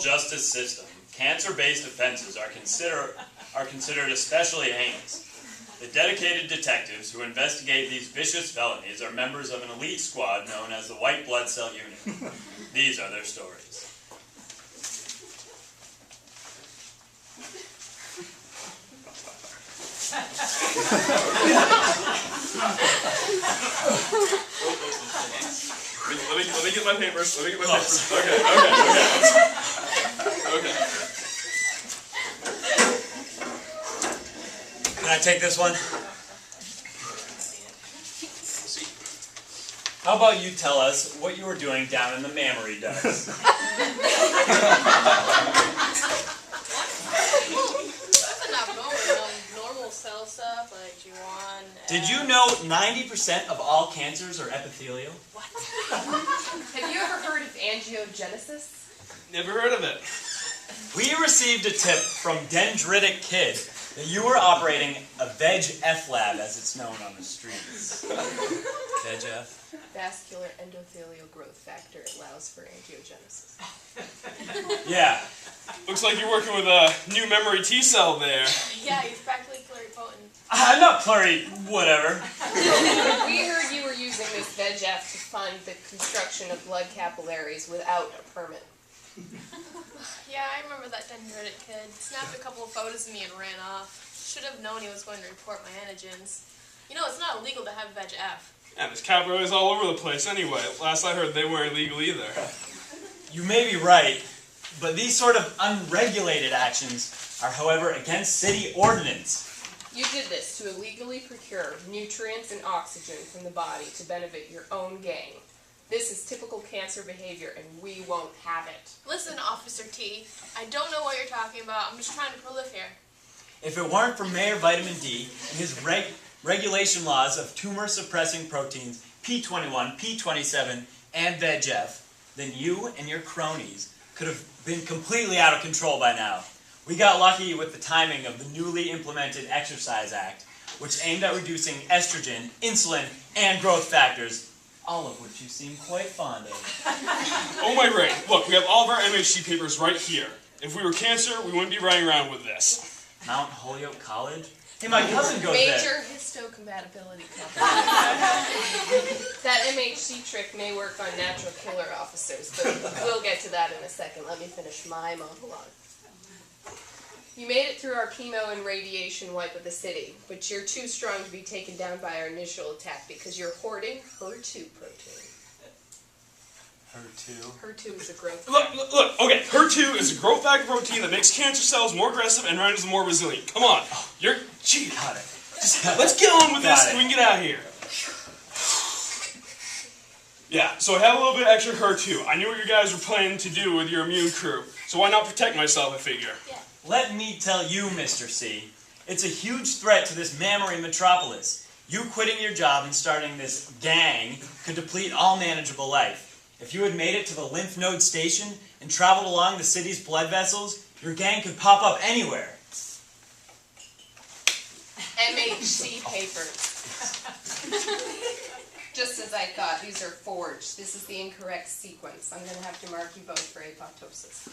justice system, cancer-based offenses are considered especially heinous. The dedicated detectives who investigate these vicious felonies are members of an elite squad known as the White Blood Cell Unit. These are their stories. Let me get my papers. Okay. Can I take this one? How about you tell us what you were doing down in the mammary ducts? Normal cell stuff like G1. Did you know 90% of all cancers are epithelial? What? Have you ever heard of angiogenesis? Never heard of it. We received a tip from Dendritic Kid that you were operating a VEGF lab, as it's known on the streets. VEGF? Vascular endothelial growth factor allows for angiogenesis. Yeah. Looks like you're working with a new memory T cell there. Yeah, he's practically pluripotent. I'm not pluri... whatever. We heard you were using this VEGF to fund the construction of blood capillaries without a permit. Yeah, I remember that dendritic kid. Snapped a couple of photos of me and ran off. Should have known he was going to report my antigens. You know, it's not illegal to have VEGF. Yeah, there's capillaries all over the place anyway. Last I heard, they weren't illegal either. You may be right, but these sort of unregulated actions are, however, against city ordinance. You did this to illegally procure nutrients and oxygen from the body to benefit your own gang. This is typical cancer behavior, and we won't have it. Listen, Officer T, I don't know what you're talking about. I'm just trying to prolife here. If it weren't for Mayor Vitamin D and his regulation laws of tumor-suppressing proteins P21, P27, and VEGF, then you and your cronies could have been completely out of control by now. We got lucky with the timing of the newly implemented Exercise Act, which aimed at reducing estrogen, insulin, and growth factors, all of which you seem quite fond of. Oh my brain. Look, we have all of our MHC papers right here. If we were cancer, we wouldn't be running around with this. Mount Holyoke College? Hey, my cousin goes there. Major histocompatibility company. That MHC trick may work on natural killer officers, but we'll get to that in a second. Let me finish my monologue. You made it through our chemo and radiation wipe of the city, but you're too strong to be taken down by our initial attack because you're hoarding HER2 protein. HER2? HER2 is a growth Look, okay, HER2 is a growth factor protein that makes cancer cells more aggressive and renders them more resilient. Come on, gee, Got it. let's get on with this and we can get out of here. Yeah, so I have a little bit extra HER2. I knew what you guys were planning to do with your immune crew, so why not protect myself, I figure. Yeah. Let me tell you, Mr. C, it's a huge threat to this mammary metropolis. You quitting your job and starting this gang could deplete all manageable life. If you had made it to the lymph node station and traveled along the city's blood vessels, your gang could pop up anywhere. MHC papers. Just as I thought, these are forged. This is the incorrect sequence. I'm going to have to mark you both for apoptosis.